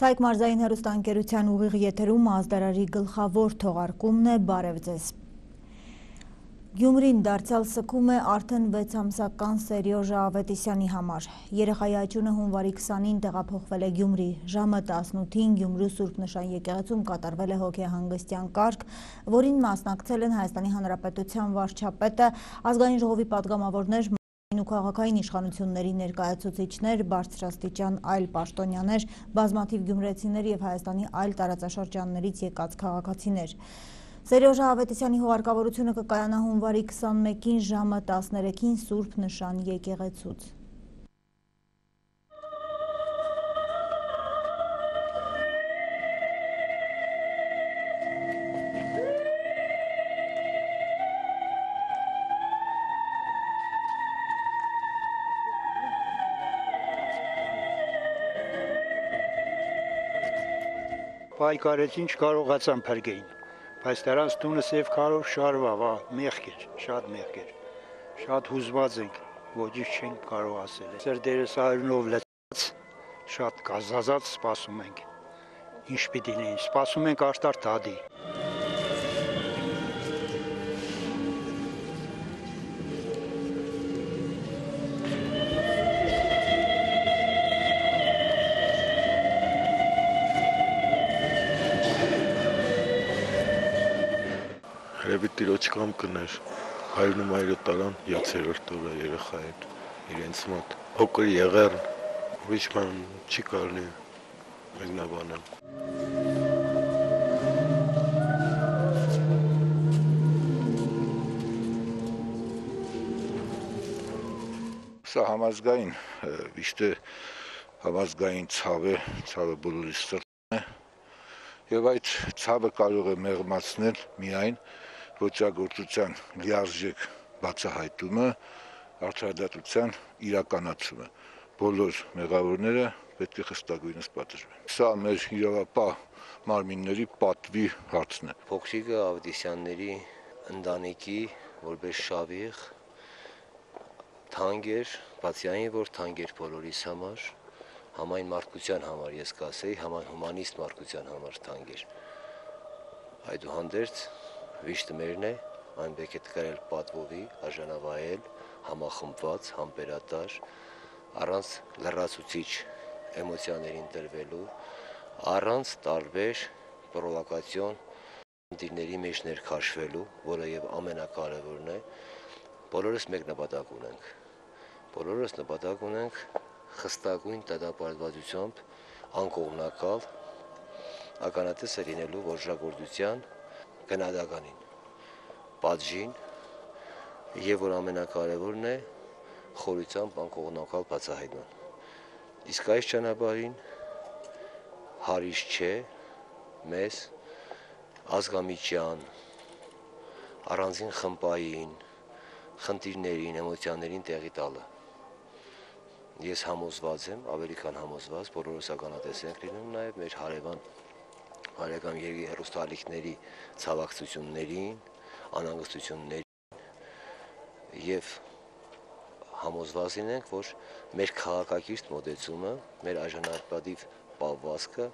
Ցայք մարզային հեռուստաընկերության ուղիղ եթերում ազդարարի գլխավոր թողարկումն է, բարև ձեզ։ Գյումրին դարձյալ սգում է արդեն 6 ամսական Սերյոժ Ավետիսյանի համար։ Երեխայի աճյունը հունվարի 20-ին տեղափոխվել է Գյումրի։ Ժամը 18-ին Գյումրու Սուրբ Նշան եկեղեցում կատարվել է հոգեհանգստյան կարգ, որին մասնակցել են Հայաստանի Հանրապետության վարչապետը, ազգային ժողովի պատգամավորներ, ու քաղաքային իշխանությունների ներկայացուցիչներ, բարձրաստիճան այլ պաշտոնյաներ, բազմաթիվ գյումրեցիներ և Հայաստանի այլ տարածաշրջաններից եկած քաղաքացիներ։ Սերյոժ Ավետիսյանի հուղարկավորությունը կկայանա հունվարի 21-ին ժամը 13-ին Սուրբ Նշան եկեղեցուց։ Պայքարեցին, չկարողացան փրկեին, բայց դրանց տունը սև քարով շարվավ, մեղք էր, շատ մեղք էր, շատ հուզված ենք, ոչինչ չենք կարող ասել։ Սրտերը սայրունով լցած, շատ կազազած սպասում ենք, ինչ պիտի լինի, սպասում ենք աշտարտ հադի։ Երևի տիրոջ կամքն էր, հայրն ու մայրը տարան 7-րդ օրը երեխային իրենց մոտ, փոքր եղեռն, ուրիշ բան չի կարելի մեկնաբանել։ Սա համազգային, վիշտ է համազգային ցավ է, ցավը բոլորի սրտն է, և այդ ցավը կարող է մեղմացնել միայն ոճրագործության լիարժեք բացահայտումը, արդարադատության իրականացումը։ Բոլոր մեղավորները պետք է խստագույնս պատժվեն։ Սա մեր իրավապահ մարմինների պատվի հարցն է։ Փոքրիկը Ավետիսյանների ընտանիքի որպես շավիղ թանկ էր, բացի այն, որ թանկ էր բոլորիս համար, համայն մարդկության համար, ես կասեի, համայն հումանիստ մարդկության համար թանկ էր։ Այդուհանդերձ վիշտը մերն է, այն պետք է կրել պատվովի, արժանավայել, համախմբված, համբերատար, առանց լրացուցիչ էմոցիաներին տրվելու, առանց տարբեր պրովոկացիոն խնդիրների մեջ ներքաշվելու, որը եւ ամենակարևորն է, բոլորս մեկ նպատակ ունենք։ Բոլորս նպատակ ունենք խստագույն դատապարտվածությամբ անկողմնակալ ականատեսը լինելու ոճրագործության գնահատականին, պատժին եւ որ ամենակարևորն է խորությամբ անկողմնակալ բացահայտման։ Իսկ այս ճանապարհին հարիշ չէ մեզ ազգամիջյան, առանձին խմբային, խնդիրներին, էմոցիաներին տեղի տալը։ Ես համոզված եմ, ավելի քան համոզված, բոլորս ականատես ենք լինում նաեւ մեր հարևան հեռուստաալիքների ցավակցություններին, անհանգստություններին եւ համոզված ենք, որ մեր քաղաքակիրթ մոտեցումը, մեր արժանապատիվ պահվածքը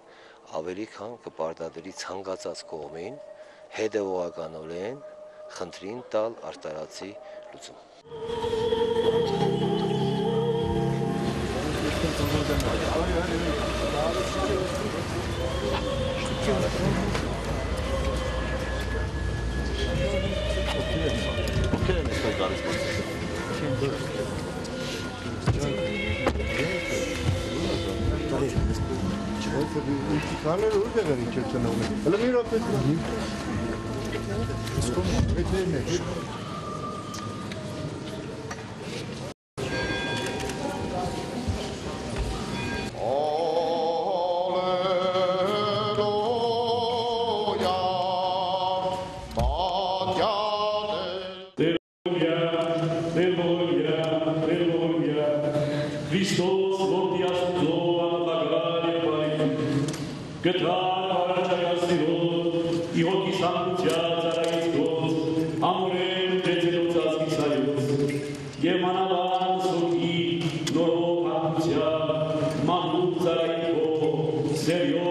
ավելի քան կպարտադրի ցանկացած կողմին հետեւողականորեն խնդրին տալ արտարացի լուծում։ Serio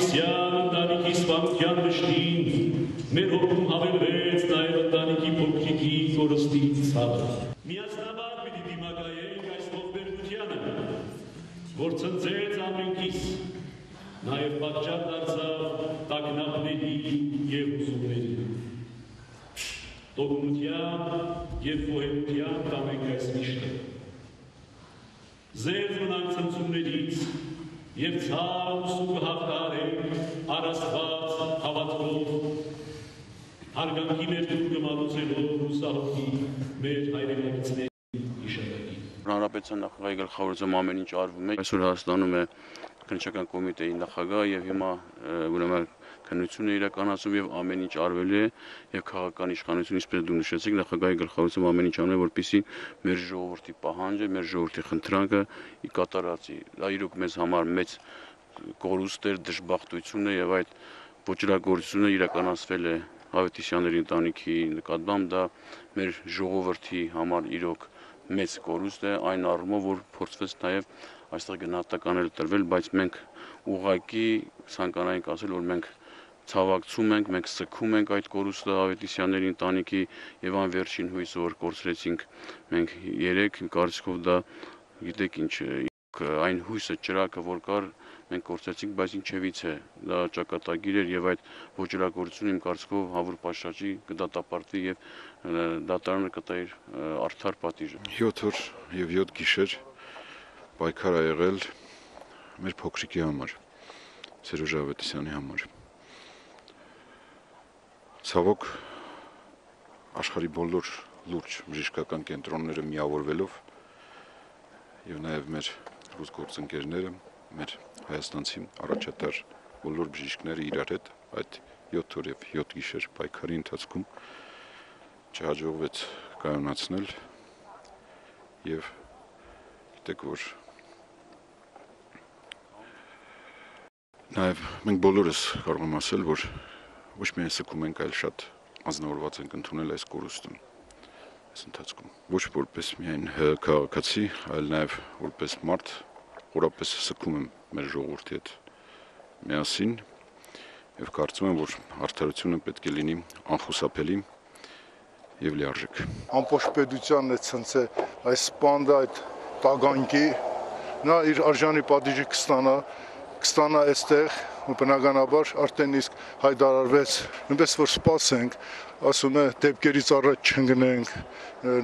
Ավետիսյան ընտանիքի սպանության վշտին մեր հոգում հավելվեց նաև ընտանիքի փոքրիկի կորստի ցավը։ Միասնաբար պիտի դիմակայենք այս ողբերգությանը, որ ցնցեց ամենքիս, նաև պատճառ դարձավ տագնապների և ուսումների։ Տոկունությամբ և խոհեմությամբ կանենք այս միշտը։ Ձեր մնանք ցնցումներից և ցավ ուսումը հաղթահարենք առաստված հավատքով, հարգանքի մեր դուրգը մատուցելով հուսահոգի մեր հայրենակիցների հիշատակին։ Հանրապետության նախագահի գլխավորությամբ ամեն ինչ արվում է։ Այսօր Հայաստանում է քննչական կոմիտեի նախագահ եւ հիմա ուրեմն քննություն է իրականացում եւ ամեն ինչ արվել է եւ քաղաքական իշխանությունը, ինչպես դու նշեցիք, նախագահի գլխավորությամբ ամեն ինչ անում է, որպեսզի մեր ժողովրդի պահանջը, մեր ժողովրդի խնդրանքը կատարածի։ Դա իրոք մեզ համար մեծ կորուստ էր, դժբախտություն է եւ այդ ոչրագործությունը իրականացվել է Ավետիսյանների ընտանիքի նկատմամբ, դա մեր ժողովրդի համար իրոք մեծ կորուստ է այն առումով, որ փորձվեց նաեւ այստեղ գնահատականներ տրվել, բայց մենք ուղղակի ցանկանայինք ասել, որ մենք ցավակցում ենք, մենք սգում ենք այդ կորուստը Ավետիսյանների ընտանիքի եւ անվերջին հույսը, որ կորցրեցինք մենք 3 կարծիքով դա գիտեք ինչ այն հույսը ճրակը, որ կար, մենք կորցրեցինք, բայց ինչևից է, դա ճակատագիր էր եւ այդ ոչրագործությունը իմ կարծիքով հավուր պատշաճի կդատապարտվի եւ դատարանը կտա իր արդար պատիժը։ 7 օր եւ 7 գիշեր պայքար ա եղել մեր փոքրիկի համար, Սերոժ Ավետիսյանի համար։ Ցավոք աշխարհի բոլոր լուրջ բժշկական կենտրոնները միավորվելով եւ նաեւ մեր ռուս գործընկերները, մեր հայաստանցի առաջատար բոլոր բժիշկները իրար հետ այդ 7 օր եւ 7 գիշեր պայքարի ընթացքում չհաջողվեց կայունացնել եւ գիտեք որ նաեւ մենք բոլորս կարող եմ ասել, որ ոչ միայն սգում ենք, այլ շատ ազնվորված ենք ընդունել այս կորուստը այս ընթացքում։ Ոչ որպես միայն քաղաքացի, այլ նաեւ որպես մարդ, որապես սգում եմ մեր ժողովրդի հետ միասին եւ կարծում եմ, որ արդարությունը պետք է լինի անխուսափելի եւ լիարժեք։ Ամբողջ պետությանն է ցնցել այս սպանդը, այդ տագանքի, նա իր արժանի պատիժը կստանա այստեղ, ու բնականաբար արդեն իսկ հայտարարվեց, նույնպես որ սպասենք, ասում է դեպքերից առաջ չընկնենք,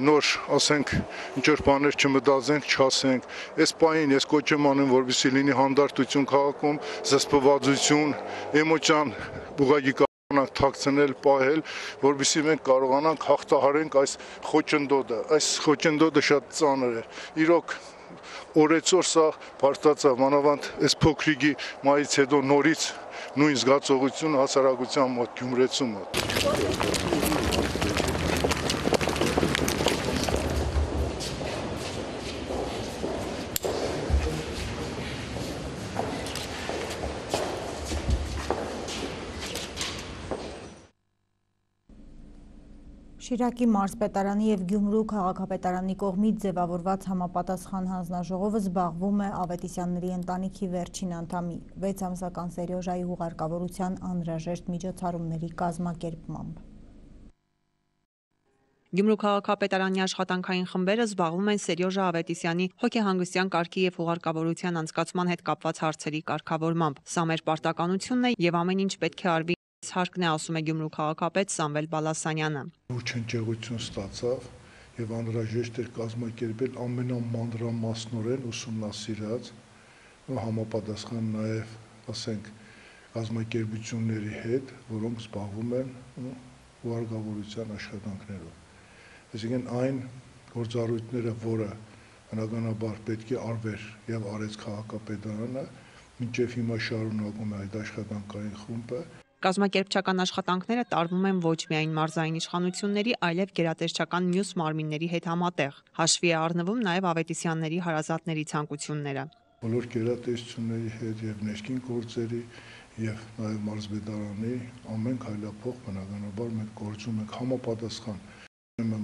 նոր ասենք ինչ որ բաներ չմտածենք, չասենք։ Այս պահին ես կոչ եմ անում, որպեսզի լինի հանդարտություն քաղաքում, զսպվածություն, էմոցիան ուղղակի կարողանանք թաքցնել, պահել, որպեսզի մենք կարողանանք հաղթահարենք այս խոչընդոտը։ Այս խոչընդոտը շատ ծանր է։ Իրոք օրեցօր սա բարձրացավ, մանավանդ այս փոքրիկի մայից հետո նորից նույն զգացողությունը հասարակության մոտ, Գյումրեցու մոտ։ Շիրակի մարզպետարանի եւ Գյումրու քաղաքապետարանի կողմից ձևավորված համապատասխան հանձնաժողովը զբաղվում է Ավետիսյանների ընտանիքի վերջին անդամի 6 ամսական Սերյոժայի հուղարկավորության անհրաժեշտ միջոցառումների կազմակերպմամբ։ Գյումրու քաղաքապետարանի աշխատանքային խմբերը զբաղվում են Սերյոժա Ավետիսյանի հոգեհանգստյան կարգի եւ հուղարկավորության անցկացման հետ կապված հարցերի կարգավորմամբ։ Սա մեր պարտականությունն է եւ ամեն ինչ պետք է արվի հարկն է, ասում է Գյումրու քաղաքապետ Սամվել Բալասանյանը։ Չընկերություն ստացավ եւ անհրաժեշտ էր կազմակերպել ամենամանրամասնորեն ուսումնասիրած ու համապատասխան նաեւ, ասենք, կազմակերպությունների հետ, որոնք զբաղվում են հուղարկավորության աշխատանքներով։ Այսինքն այն գործառույթները, որը բնականաբար պետք է արվեր եւ արեց քաղաքապետարանը, մինչեւ հիմա շարունակում է այդ աշխատանքային խումբը։ Կազմակերպչական աշխատանքները տարվում են ոչ միայն մարզային իշխանությունների, այլև գերատեսչական մյուս մարմինների հետ համատեղ։ Հաշվի է առնվում նաև Ավետիսյանների հարազատների ցանկությունները։ Բոլոր գերատեսչությունների հետ եւ ներքին գործերի եւ նաեւ մարզպետարանի ամեն քայլափոխ բնականաբար մենք գործում ենք համապատասխան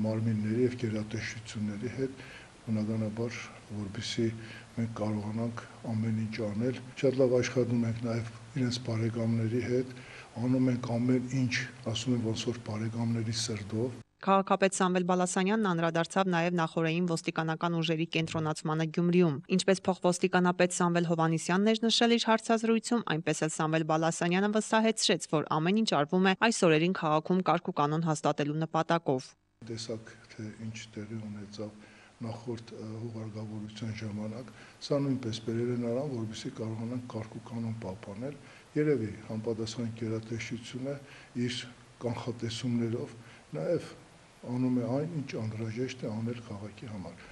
մարմինների եւ գերատեսչությունների հետ, բնականաբար որպեսզի մենք կարողանանք ամեն ինչ անել։ Շատ լավ աշխատում ենք նաեւ իրենց բարեկամների հետ, անում ենք ամեն ինչ, ասում եմ ոնց որ բարեկամների սրտով։ Քաղաքապետ Սամվել Բալասանյանն անդրադարձավ նաև նախօրեին ոստիկանական ուժերի կենտրոնացմանը Գյումրիում։ Ինչպես փոխոստիկանապետ Սամվել Հովհաննիսյանն էր նշել իր հարցազրույցում, այնպես էլ Սամվել Բալասանյանը վստահեցրեց, որ ամեն ինչ արվում է այս օրերին քաղաքում կարգ ու կանոն հաստատելու նպատակով։ Տեսակ թե ինչ տեղի ունեցավ նախորդ հուղարկավորության ժամանակ, սա նույնպես բերել է նրան, որպեսզի կարողանան կարգ ու կանոն պահպանել, երևի համապատասխան գերատեսչությունը իր կանխատեսումներով նաև անում է այն, ինչ անհրաժեշտ է անել քաղաքի համար։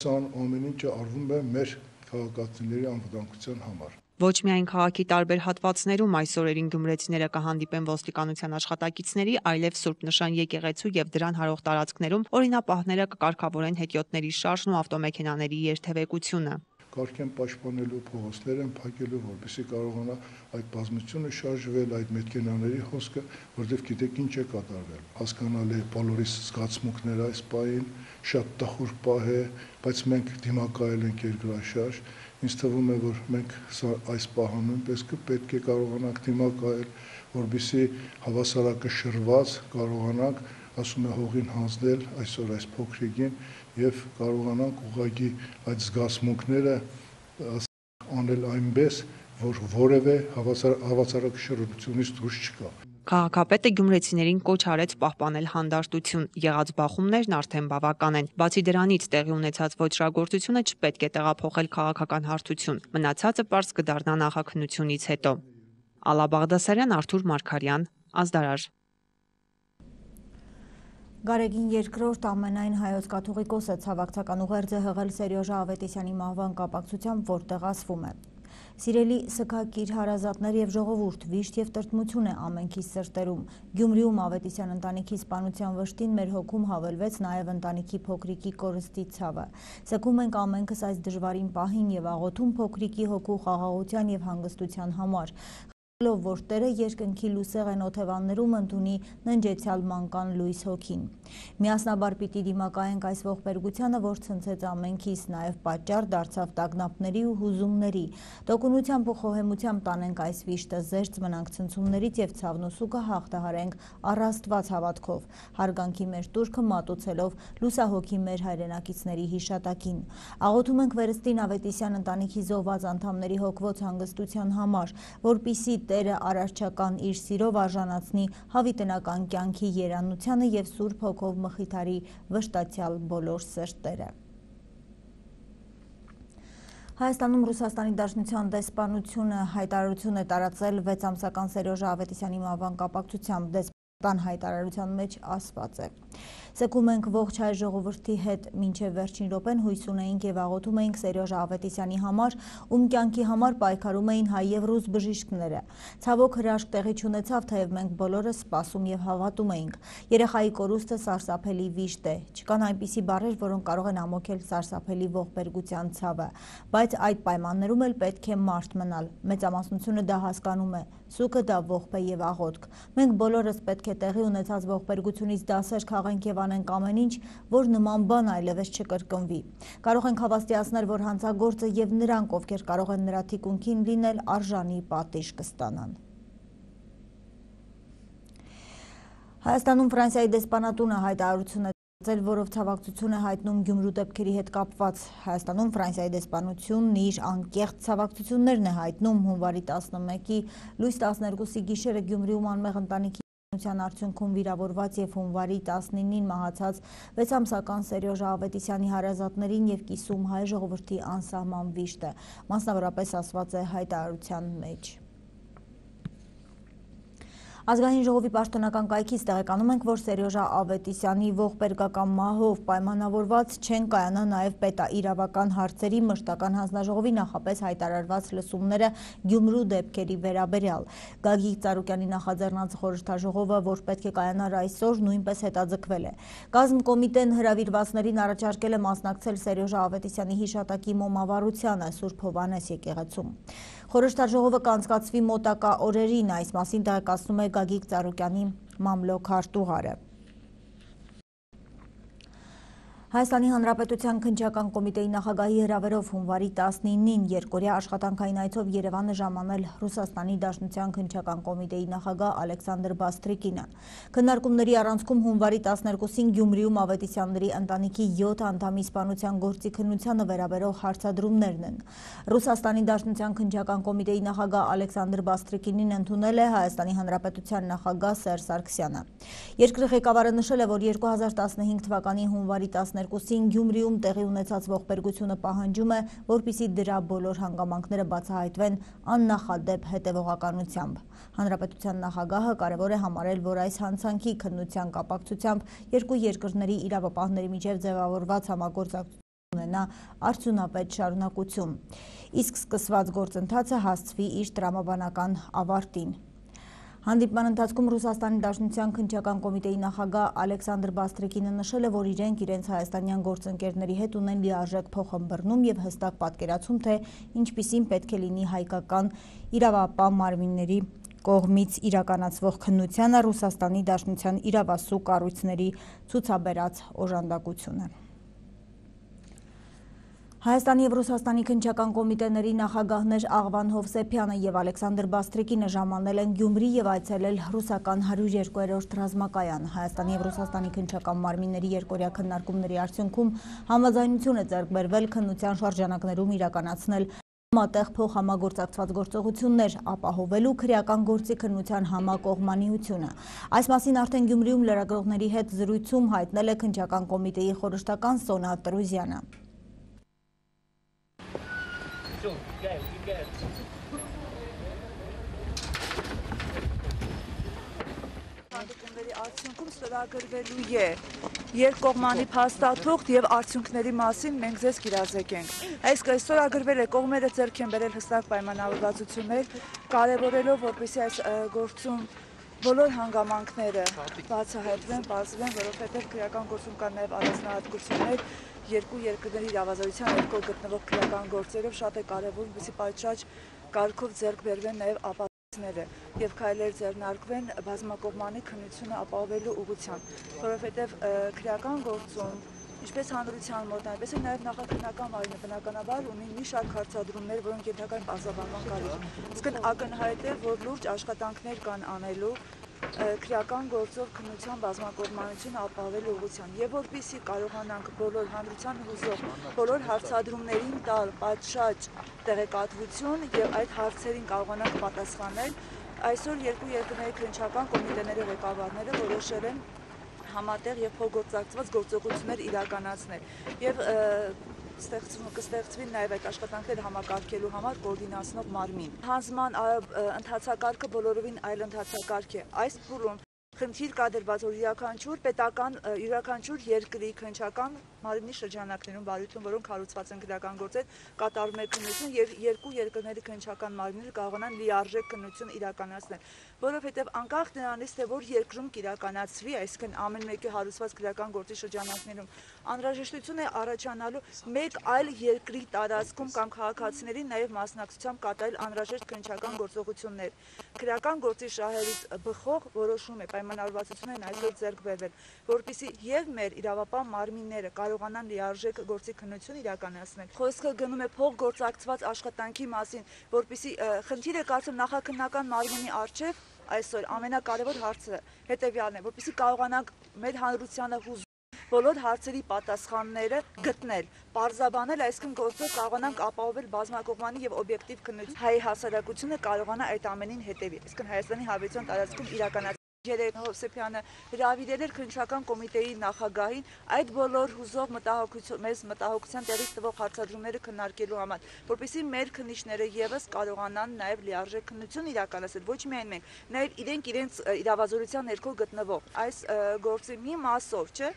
Սա ամեն ինչը արվում է մեր քաղաքացիների անվտանգության համար։ Ոչ միայն քաղաքի տարբեր հատվածներում այս օրերին գյումրեցիները կհանդիպեն ոստիկանության աշխատակիցների, այլև Սուրբ Նշան եկեղեցու եւ դրան հարող տարածքներում օրինապահները կկարգավորեն հետիոտների շարժն ու ավտոմեքենաների երթևեկությունը։ Կարգ են պաշտպանելու, փողոցներ են փակելու, որպեսզի կարողանա այդ բազմությունը շարժվել, այդ մեքենաների հոսքը, որտեղ գիտեք ինչ է կատարվել։ Հասկանալի է բոլորի զգացմունքները այս պահին, շատ տխուր պահ է, բայց մենք դիմակայել ենք երկրաշարժ։ Ինձ թվում է, որ մենք այս պահը նույնպես պետք է կարողանանք դիմակայել, որպեսզի հավասարակշռված կարողանանք, ասում է, հողին հանձնել այսօր այս փոքրիկին եւ կարողանանք ուղղակի այդ զգացմունքները անել այնպես, որ որևէ հավասարակշռությունից դուրս չկա։ Քաղաքապետը գյումրեցիներին կոչ արեց պահպանել հանդարտություն, եղած բախումներն արդեն բավական են։ Բացի դրանից տեղի ունեցած ոճրագործությունը չպետք է տեղափոխել քաղաքական հարթություն։ Մնացածը պարզ կդառնա նախաքննությունից հետո։ Ալա Բաղդասարյան, Արթուր Մարգարյան, Ազդարար։ Գարեգին երկրորդ ամենայն հայոց կաթողիկոսը ցավակցական ուղերձ է հղել Սերյոժա Ավետիսյանի մահվան կապակցությամբ, որտեղ ասվում է. Սիրելի սգակիր հարազատներ եւ ժողովուրդ, վիշտ եւ տրտմություն է ամենքի սրտերում։ Գյումրիում Ավետիսյան ընտանիքի սպանության վշտին մեր հոգում հավելվեց նաեւ ընտանիքի փոքրիկի կորստի ցավը։ Սգում ենք ամենքս այս դժվարին պահին եւ աղոթում փոքրիկի հոգու խաղաղության եւ հանգստության համար։ Որ Տերը երկնքի լուսեղեն օթևաններում ընդունի ննջեցյալ մանկան լույս հոգին։ Միասնաբար պիտի դիմակայենք այս ողբերգությանը, որ ցնցեց ամենքիս, նաև պատճառ դարձավ տագնապների ու հուզումների։ Տոկունությամբ ու խոհեմությամբ տանենք այս վիշտը, զերծ մնանք ցնցումներից եւ ցավն ու սուգը հաղթահարենք առ Աստված հավատքով, հարգանքի մեր տուրքը մատուցելով լուսահոգի մեր հայրենակիցների հիշատակին։ Աղոթում ենք Վերստին Ավետիսյան ընտանիքի զոհված անդամների հոգվոց հանգստության համար, որպիսի Տերը արարչական իր սիրով արժանացնի հավիտենական կյանքի երանությանը եւ Սուրբ Հոգով մխիթարի վշտացյալ բոլոր սրտերը։ Հայաստանում Ռուսաստանի Դաշնության դեսպանությունը հայտարարություն է տարածել 6 ամսական Սերյոժա Ավետիսյանի մահվան կապակցությամբ։ Դեսպան հայտարարության մեջ ասված է. Սգում ենք ողջ հայ ժողովրդի հետ մինչև վերջին րոպեն հույս ունեինք եւ աղոթում էինք Սերյոժա Ավետիսյանի համար, ում կյանքի համար պայքարում էին հայ եւ ռուս բժիշկները։ Ցավոք հրաշք տեղի չունեցավ, թեև մենք բոլորը սպասում եւ հավատում էինք։ Երեխայի կորուստը սարսափելի վիշտ է։ Չկան այնպիսի բառեր, որոնք կարող են ամոթել սարսափելի ողբերգության ցավը, բայց այդ պայմաններում էլ պետք է մարդ մնալ։ Մեծամասնությունը դա հասկանում է։ Սուգը դա ողբ է եւ աղոթք։ Մենք բոլորս պետք է տեղի ունեցած ողբերգությունից դասեր քաղենք եւ անենք ամեն ինչ, որ նման բան այլևս չկրկնվի։ Կարող ենք հավաստիացնել, որ հանցագործը եւ նրանք, ովքեր կարող են նրա թիկունքին լինել, արժանի պատիժ կստանան։ Հայաստանում Ֆրանսիայի դեսպանատունը հայտարարություն է որով ցավակցություն է հայտնում Գյումրու դեպքերի հետ կապված։ Հայաստանում Ֆրանսիայի դեսպանությունն իր անկեղծ ցավակցություններն է հայտնում հունվարի 11-ի լույս 12-ի գիշերը Գյումրիում անմեղ ընտանիքի արդյունքում վիրավորված եւ հունվարի 19-ին մահացած 6 ամսական Սերյոժա Ավետիսյանի հարազատներին եւ կիսում հայ ժողովրդի անսահման վիշտը, մասնավորապես ասված է հայտարարության մեջ։ Ազգային ժողովի պաշտոնական կայքից տեղեկանում ենք, որ Սերյոժա Ավետիսյանի ողբերգական մահով պայմանավորված չեն կայանա նաև պետաիրավական հարցերի մշտական հանձնաժողովի նախապես հայտարարված լսումները Գյումրու դեպքերի վերաբերյալ։ Գագիկ Ծառուկյանի նախաձեռնած խորհրդաժողովը, որ պետք է կայանար այսօր, նույնպես հետաձգվել է։ Կազմկոմիտեն հրավիրվածներին առաջարկել է մասնակցել Սերյոժա Ավետիսյանի հիշատակի մոմավառությանը Սուրբ Հովհաննես եկեղեցում։ Խորհրդաժողովը կանցկացվի մոտակա օրերին, այս մասին տեղեկացնում է Գագիկ Ծառուկյանի մամլոք հարտուղարը։ Հայաստանի Հանրապետության քննչական կոմիտեի նախագահի հրավերով հունվարի 19-ին երկօրյա աշխատանքային այցով Երևան է ժամանել Ռուսաստանի Դաշնության քննչական կոմիտեի նախագահ Ալեքսանդր Բաստրիկինը։ Քննարկումների առանցքում հունվարի 12-ին Գյումրիում Ավետիսյանների ընտանիքի 7 անդամի սպանության գործի քննությանը վերաբերող հարցադրումներն են։ Ռուսաստանի Դաշնության քննչական կոմիտեի նախագահ Ալեքսանդր Բաստրիկինին ընդունել է Հայաստանի Հանրապետության նախագահ Սերժ Սարգսյանը։ Երկրի ղեկավարը նշել է, որ 2015 թվականի հունվարի 12-ին Գյումրիում տեղի ունեցած ողբերգությունը պահանջում է, որպեսզի դրա բոլոր հանգամանքները բացահայտվեն աննախադեպ հետևողականությամբ։ Հանրապետության նախագահը կարևոր է համարել, որ այս հանցանքի քննության կապակցությամբ երկու երկրների իրավապահների միջև ձևավորված համագործակցություն ունենա արդյունավետ շարունակություն, իսկ սկսված գործընթացը հասցվի իր տրամաբանական ավարտին։ Հանդիպման ընթացքում Ռուսաստանի Դաշնության քննչական կոմիտեի նախագահ Ալեքսանդր Բաստրիկինը նշել է, որ իրենք իրենց հայաստանյան գործընկերների հետ ունեն լիարժեք փոխըմբռնում եւ հստակ պատկերացում, թե ինչպիսին պետք է լինի հայկական իրավապահ մարմինների կողմից իրականացվող քննությանը Ռուսաստանի Դաշնության իրավասու կառույցների ցուցաբերած օժանդակությունը։ Հայաստանի և Ռուսաստանի քննչական կոմիտեների նախագահներ Աղվան Հովսեփյանը և Ալեքսանդր Բաստրիկինը ժամանել են Գյումրի և այցելել ռուսական 102-րդ ռազմակայան։ Հայաստանի և Ռուսաստանի քննչական մարմինների երկօրյա քննարկումների արդյունքում համաձայնություն է ձեռք բերվել քննության շրջանակներում իրականացնել համատեղ փոխհամագործակցված գործողություններ, ապահովելու քրեական գործի քննության համակողմանիությունը։ Այս մասին արդեն Գյումրիում լրագրողների հետ զրույցում հայտնել է քննչական կոմիտեի խորհրդական Սոնա Տրուզյանը։ Հանդիպումների արդյունքում ստորագրվելու է երկկողմանի փաստաթուղթ եւ արդյունքների մասին մենք ձեզ կիրազեկենք։ Այսինքն ստորագրվել է, կողմերը ձեռք են բերել հստակ պայմանավորվածություններ, կարևորելով, որպեսզի այս գործում բոլոր հանգամանքները բացահայտվեն, բացվեն, որովհետև քրեական գործում կան նաև առանձնահատկություններ, երկու երկրների իրավազորության ներքո գտնվող քրեական գործերով շատ է կարևոր, որպեսզի պատշաճ կարգով ձեռք բերվեն նաև ապացույցները եւ քայլեր ձեռնարկվեն բազմակողմանի քննությունը ապահովելու ուղղությամբ, որովհետև քրեական գործում ինչպես հանրության մոտ, այնպես էլ նաև նախաքննական մարմինը բնականաբար ունի մի շարք հարցադրումներ, որոնք ենթակա են պարզաբանման կարիք։ Իսկ ակնհայտ է, որ լուրջ աշխատանքներ կան անելու քրեական գործով քննության բազմակողմանությունը ապահովելու ուղղությամբ եւ որպեսզի կարողանանք բոլոր հանրության հուզող բոլոր հարցադրումներին տալ պատշաճ տեղեկատվություն եւ այդ հարցերին կարողանանք պատասխանել, այսօր երկու երկրների քննչական կոմիտեների ղեկավարները որոշել են համատեղ եւ փոխգործակցված գործողություններ իրականացնել եւ կստեղծվի նաեւ այդ աշխատանքները համակարգելու համար կոորդինացնող մարմին։ Հանձնման ընթացակարգը բոլորովին այլ ընթացակարգ է։ Այս փուլում խնդիր կա դրված, որ յուրաքանչյուր երկրի քննչական մարմնի շրջանակներում բարույթում, որոնք հարուցված են քրեական գործեր, կատարվում է քննություն եւ երկու երկրների քննչական մարմինները կարողանան լիարժեք քննություն իրականացնել, որովհետեւ անկախ նրանից, թե որ երկրում կիրականացվի, այսինքն ամեն մեկի հարուցված քրեական գործի շրջանակներում անհրաժեշտություն է առաջանալու մեկ այլ երկրի տարածքում կամ քաղաքացիների նաեւ մասնակցությամբ կատարել անհրաժեշտ քննչական գործողություններ։ Քրեական գործի շահերից բխող որոշում է պայմանավորվածություններն այսօր ձեռք բերվել, որպեսզի եւ մեր իրավապահ մարմինները կարողանան լիարժեք գործի քննություն իրականացնել։ Խոսքը գնում է փոխգործակցված աշխատանքի մասին, որպեսզի խնդիրը կարծեմ նախաքննական մարմինի առջև այսօր ամենակարևոր հարցը հետեւյալն է, որպեսզի կարողանանք մեր հանրությանը հուզել բոլոր հարցերի պատասխանները գտնել, պարզաբանել, այսինքն գործով կարողանանք ապահովել բազմակողմանի եւ օբյեկտիվ քննություն։ Հայ հասարակությունը կարողանա այդ ամենին հետևի, այսինքն Հայաստանի Հանրապետության տարածքում իրականացնել Հովսեփյանը հրավիրել էր քննչական կոմիտեի նախագահին այդ բոլոր հուզող մեզ մտահոգության տեղից տվող հարցադրումները քննարկելու համար, որպեսզի մեր քննիչները եւս կարողանան նաեւ լիարժեք քննություն իրականացնել, ոչ միայն մենք, նաեւ իրենց իրավազորության ներքո գտնվող այս գործի մի մասով, չէ,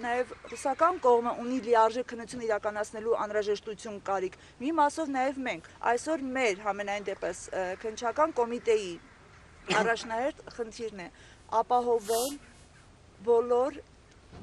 նաեւ ռուսական կողմը ունի լիարժեք քննություն իրականացնելու անհրաժեշտություն կարիք, մի մասով նաեւ մենք։ Այսօր մեր համենայն դեպս քննչական կոմիտեի առաջնահերթ խնդիրն է ապահովել բոլոր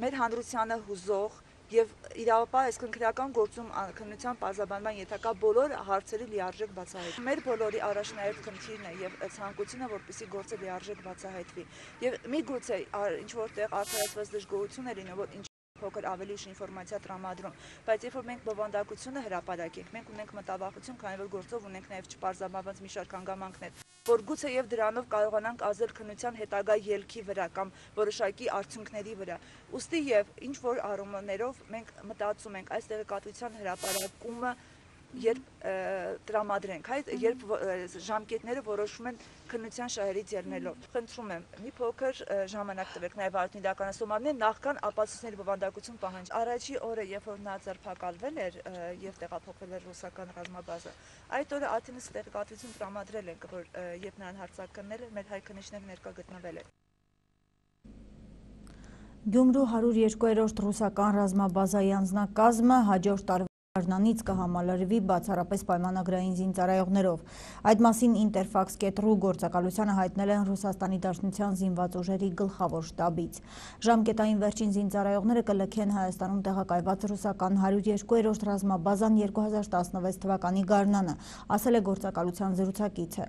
մեր հանրությանը հուզող եւ իրավապահ այսքան քրեական գործում քննության պարզաբանման ենթակա բոլոր հարցերի լիարժեք բացահայտում։ Մեր բոլորի առաջնահերթ խնդիրն է եւ ցանկությունը, որպեսզի գործը լիարժեք բացահայտվի։ Եւ միգուցե ինչ որտեղ արդարացված դժգոհություն է լինում, որ փոքր ավելի ուշ ինֆորմացիա տրամադրում, բայց երբ որ մենք բովանդակությունը հրապարակենք, մենք ունենք մտավախություն, քանի որ գործով ունենք նաև չպարզաբանված մի շարք հանգամանքներ, որ գուցե եւ դրանով կարողանանք ազդել քննության հետագա ելքի վրա կամ որոշակի արդյունքների վրա։ Ուստի եւ ինչ որ առումներով մենք մտածում ենք այս տեղեկատվության հրապարակումը երբ տրամադրենք, երբ ժամկետները որոշում են քննության շահերից ելնելով։ Խնդրում եմ, մի փոքր ժամանակ տվեք նաև արդյունքն իրականացնողներին նախքան ապացույցների բովանդակություն պահանջ։ Առաջի օրը, երբ որ նա ձերբակալվել էր եւ տեղափոխվել էր ռուսական ռազմաբազա, այդ օրը Աթինս տեղեկատվություն տրամադրել ենք, որ երբ նրան հարձակվել էր, մեր հայ քննիչները ներկա գտնվել էր։ Գյումրու 102-րդ ռուսական ռազմաբազայի անձնակազմը հաջորդ տարվա Արնանից կհամալրվի բացառապես պայմանագրային զինծառայողներով։ Այդ մասին Interfax.ru գործակալությանը հայտնել են Ռուսաստանի Դաշնության զինված ուժերի գլխավոր շտաբից։ Ժամկետային վերջին զինծառայողները կլքեն Հայաստանում տեղակայված ռուսական 102-րդ ռազմաբազան 2016 թվականի գարնանը, ասել է գործակալության զրուցակիցը։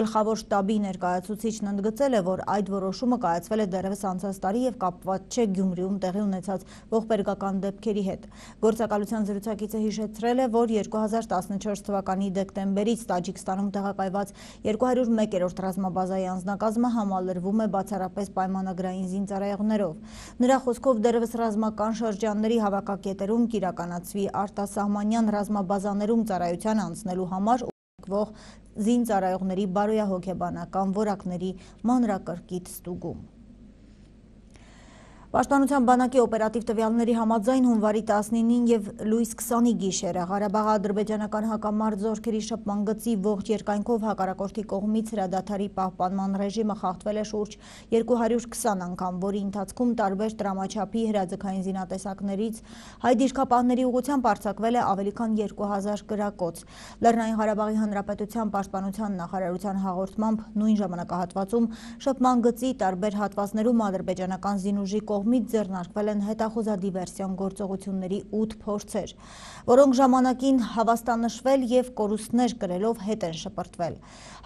Գլխավոր շտաբի ներկայացուցիչն ընդգծել է, որ այդ որոշումը կայացվել է դեռևս անցած տարի եւ կապված չէ Գյումրիում տեղի ունեցած ողբերգական դեպքերի հետ։ Գործակալության զրուցակիցը հիշեցրել է, որ 2014 թվականի դեկտեմբերից Տաջիկստանում տեղակայված 201-րդ ռազմաբազայի անձնակազմը համալրվում է բացառապես պայմանագրային զինծառայողներով։ Նրա խոսքով դեռևս ռազմական շրջանների հավաքակետերում կիրականացվի արտասահմանյան ռազմաբազաներում ծառայության անցնելու համար ուղարկվող զինծառայողների բարոյահոգեբանական որակների մանրակրկիտ ստուգում։ Պաշտպանության բանակի օպերատիվ տվյալների համաձայն հունվարի 19-ին եւ լույս 20-ի գիշերը Ղարաբաղի ադրբեջանական հակամարտ զորքերի շփման գծի ողջ երկայնքով հակառակորդի կողմից հրադադարի պահպանման ռեժիմը խախտվել է շուրջ 220 անգամ, որի ընթացքում տարբեր տրամաչափի հրաձգային զինատեսակներից հայ դիրքապահների ուղղությամբ արձակվել է ավելի քան 2000 կրակոց։ Լեռնային Ղարաբաղի Հանրապետության պաշտպանության նախարարության հաղորդմամբ նույն ժամանակահատվածում շփման գծի տարբեր հատվածներում ադրբեջանական զինուժի կողմից ձեռնարկվել են հետախուզադիվերսիոն գործողությունների 8 փորձեր, որոնք ժամանակին հավաստանշվել եւ կորուստներ կրելով հետ են շպրտվել։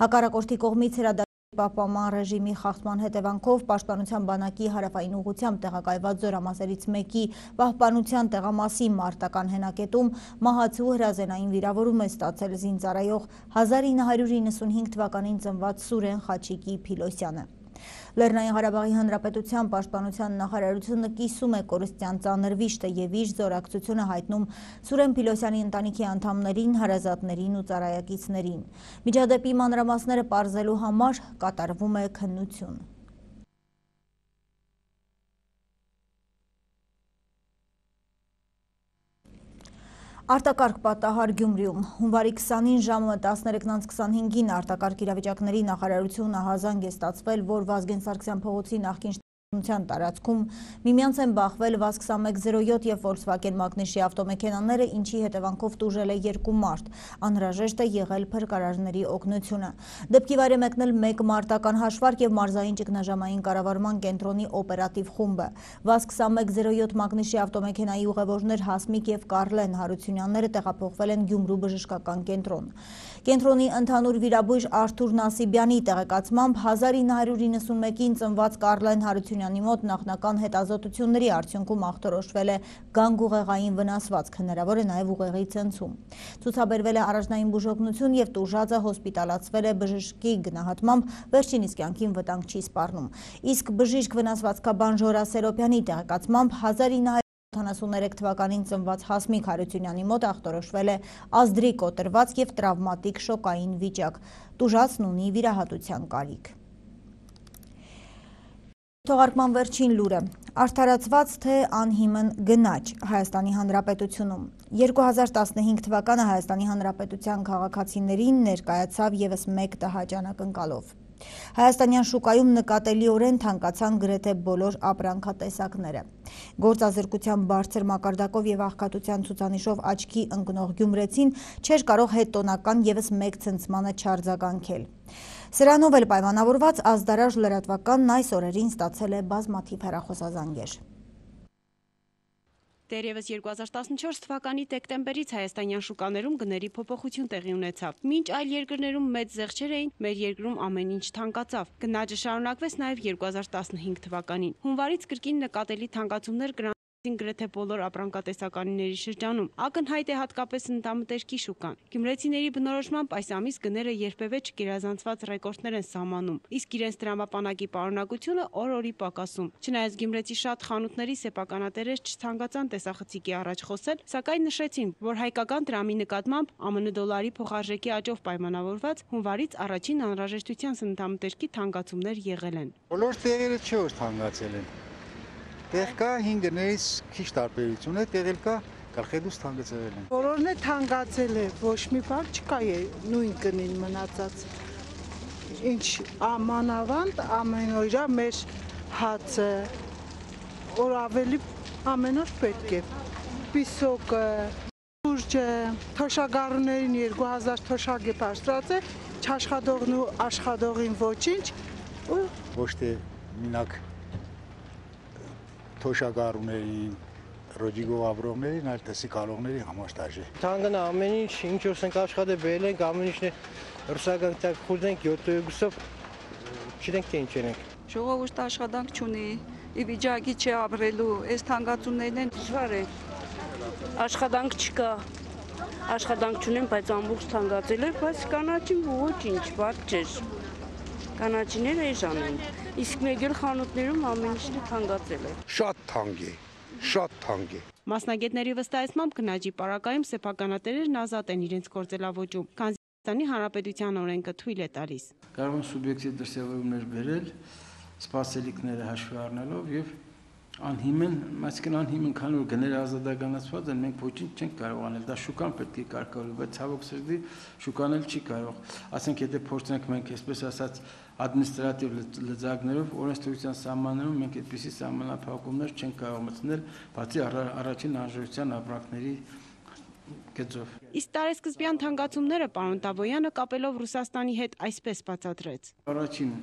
Հակառակորդի կողմից հրադադարի պահպանման ռեժիմի խախտման հետևանքով պաշտպանության բանակի հարավային ուղղությամբ տեղակայված զորամասերից մեկի պահպանության տեղամասի մարտական հենակետում մահացու հրազենային վիրավորում է ստացել զինծառայող 1995 թվականին ծնված Սուրեն Խաչիկի Փիլոսյանը։ Լեռնային Ղարաբաղի Հանրապետության պաշտպանության նախարարությունը կիսում է կորստյան ծանր վիշտը եւ իր զորակցությունը հայտնում Սուրեն Փիլոսյանի ընտանիքի անդամներին, հարազատներին ու ծառայակիցներին։ Միջադեպի մանրամասները պարզելու համար կատարվում է քննություն։ Արտակարգ պատահար Գյումրիում հունվարի 20-ին ժամը 13:25-ին արտակարգ իրավիճակների նախարարությունը հազանգ է ստացվել, որ Վազգեն Սարգսյան փողոցի նախկին տարածքում միմյանց են բախվել VAZ-2107 եւ Volkswagen Magnishի ավտոմեքենաները, ինչի հետևանքով տուժել է 2 մարդ, անհրաժեշտ է եղել փրկարարների օգնությունը։ Դեպքի վայր է մեկնել 1 մարտական հաշվարկ եւ մարզային ճգնաժամային կառավարման կենտրոնի օպերատիվ խումբը։ VAZ-2107 Magnishի ավտոմեքենայի ուղևորներ Հասմիկ եւ Կարլեն Հարությունյանները տեղափոխվել են Գյումրու բժշկական կենտրոն։ Կենտրոնի ընդհանուր վիրաբույժ Արթուր Նասիբյանի տեղեկացմամբ 1991-ին ծնված Կարլեն Հարությունյանի մոտ նախնական հետազոտությունների արդյունքում ախտորոշվել է գանգուղեղային վնասվածք, հնարավոր է նաև ուղեղի ցնցում։ Ցուցաբերվել է առաջնային բուժօգնություն եւ տուժածը հոսպիտալացվել է բժշկի գնահատմամբ, վերջինիս կյանքին վտանգ չի սպառնում։ Իսկ բժիշկ վնասվածքաբան Ժորա Սերոպյանի տեղեկացմամբ 1973 թվականին ծնված Հասմիկ Հարությունյանի մոտ ախտորոշվել է ազդրի կոտրված եւ տրավմատիկ շոկային վիճակ։ Տուժածն ունի վիրահատության կարիք։ Թողարկման վերջին լուրը։ Արդարացված թե անհիմն գնաճ Հայաստանի Հանրապետությունում։ 2015 թվականը Հայաստանի Հանրապետության քաղաքացիներին ներկայացավ եւս մեկ տհաճ անակնկալով։ Հայաստանյան շուկայում նկատելիորեն թանկացան գրեթե բոլոր ապրանքատեսակները։ Գործազրկության բարձր մակարդակով եւ աղքատության ցուցանիշով աչքի ընկնող գյումրեցին չէր կարող հետոնական եւս մեկ ցնցմանը չարձագանքել։ Սրանով էլ պայմանավորված ազդարար լրատվականն այս օրերին ստացել է բազմաթիվ հեռախոսազանգեր։ Դեռևս 2014 թվականի դեկտեմբերից հայաստանյան շուկաներում գների փոփոխություն տեղի ունեցավ։ Մինչ այլ երկրներում մեծ զեղչեր էին, մեր երկրում ամեն ինչ թանկացավ։ Գնաճը շարունակվեց նաև 2015 թվականին։ Հունվարից կրկին նկատելի թանկացումներ գրեթե բոլոր ապրանքատեսականիների շրջանում։ Ակնհայտ է հատկապես ընդամտերքի շուկան։ Գյումրեցիների բնորոշմամբ այս ամիս գները երբևէ չգերազանցված ռեկորդներ են սահմանում, իսկ իրենց տրամապանակի պարունակությունը օր-օրի պակասում։ Չնայած գյումրեցի շատ խանութների սեփականատերեր չցանկացան տեսախցիկի առաջ խոսել, սակայն նշեցին, որ հայկական դրամի նկատմամբ ԱՄՆ դոլարի փոխարժեքի աճով պայմանավորված հունվարից առաջին անհրաժեշտության սննդամթերքի թանկացումներ եղել են։ Բոլոր տեղերը չէ որ թանկացել են։ Տեղ կա 5 գներից քիչ տարբերություն է, տեղել կա գլխեդուս թանկացել են։ Բոլորն է թանկացել է, ոչ մի բան չկա է նույն գնին մնացած։ Ինչ ամանավանդ ամեն օրյա մեր հացը, որ ավելի ամեն օր պետք է։ Պիսոկը, սուրճը, թոշակառուներին 2000 թոշակ է բարձրած է, չաշխատողն ու աշխատողին ոչինչ։ Ոչ թե մինակ թոշակառուներին, ռոջիգով ապրողներին, այլ տեսի կարողների համար տաժ է։ Թանկն ամեն ինչ որ ենք աշխատել բերել ենք, ամեն ինչն է ռուսական տակ խուզենք 7%-ով չենք թե ինչ ենք։ Ժողովուրդը աշխատանք չունի, ի վիճակի չի ապրելու, այս թանկացումներն են դժվար է։ Աշխատանք չկա։ Աշխատանք չունեն, բայց ամբողջ թանկացել է, բայց կանաչին ոչինչ, բաց չէր։ Կանաչիները էժան են, իսկ մեկ էլ խանութներում ամեն ինչն է թանկացել է։ Շատ թանկ է, շատ թանկ է։ Մասնագետների վստահեցմամբ գնաճի պարագայում սեփականատերերն ազատ են իրենց գործելավոճում, քանզի Հայաստանի Հանրապետության օրենքը թույլ է տալիս։ Կարող են սուբյեկտիվ դրսևորումներ բերել, սպասելիքները հաշվի առնելով եւ անհիմն, այսինքն անհիմն քանի որ գները ազատականացված են, մենք ոչինչ չենք կարող անել, դա շուկան պետք է կարգավորի, բայց ցավոք սրտի շուկան էլ չի կարող։ Ասենք եթե փորձենք մենք այսպես ասած ադմինիստրատիվ լծակներով օրենսդրության սահմաններում մենք այդպիսի սահմանափակումներ չենք կարող մտցնել, բացի առաջին անհրաժեշտության ապրանքների գծով։ Իսկ տարեսկզբյան թանկացումները պարոն Տավոյանը կապելով Ռուսաստանի հետ այսպես բացատրեց։ Առաջին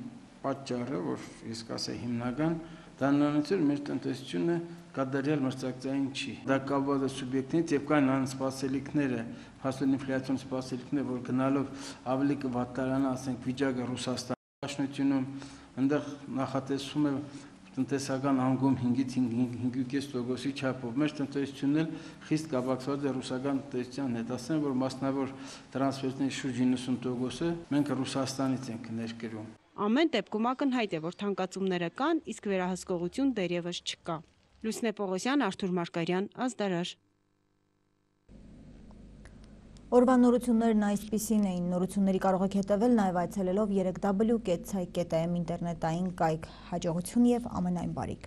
պատճառը, որ ես կասեի հիմնական, դա նույնիսկ մեր տնտեսությունը կատարյալ մրցակցային չի։ Դա կապված է սուբյեկտներից եւ կան անսպասելիքները, հասուն ինֆլյացիոն սպասելիքներ, որ գնալով ավելի կվատարանա, ասենք վիճակը Ռուսաստանի Դաշնությունում, այնտեղ նախատեսվում է տնտեսական անկում 5-ից 5.5%-ի չափով։ Մեր տնտեսությունն էլ խիստ կապակցված է ռուսական տնտեսության հետ, ասեմ, որ մասնավոր տրանսֆերտների շուրջ 90%-ը մենք Ռուսաստանից ենք ներկրում։ Ամեն դեպքում ակնհայտ է, որ թանկացումները կան, իսկ վերահսկողություն դեռևս չկա։ Լուսնե Պողոսյան, Արթուր Մարգարյան, Ազդարար։ Օրվա նորություններն այսպիսին էին։ Նորությունների կարող եք հետևել նաև այցելելով 3w.chay.am ինտերնետային կայք։ Հաջողություն եւ ամենայն բարիք։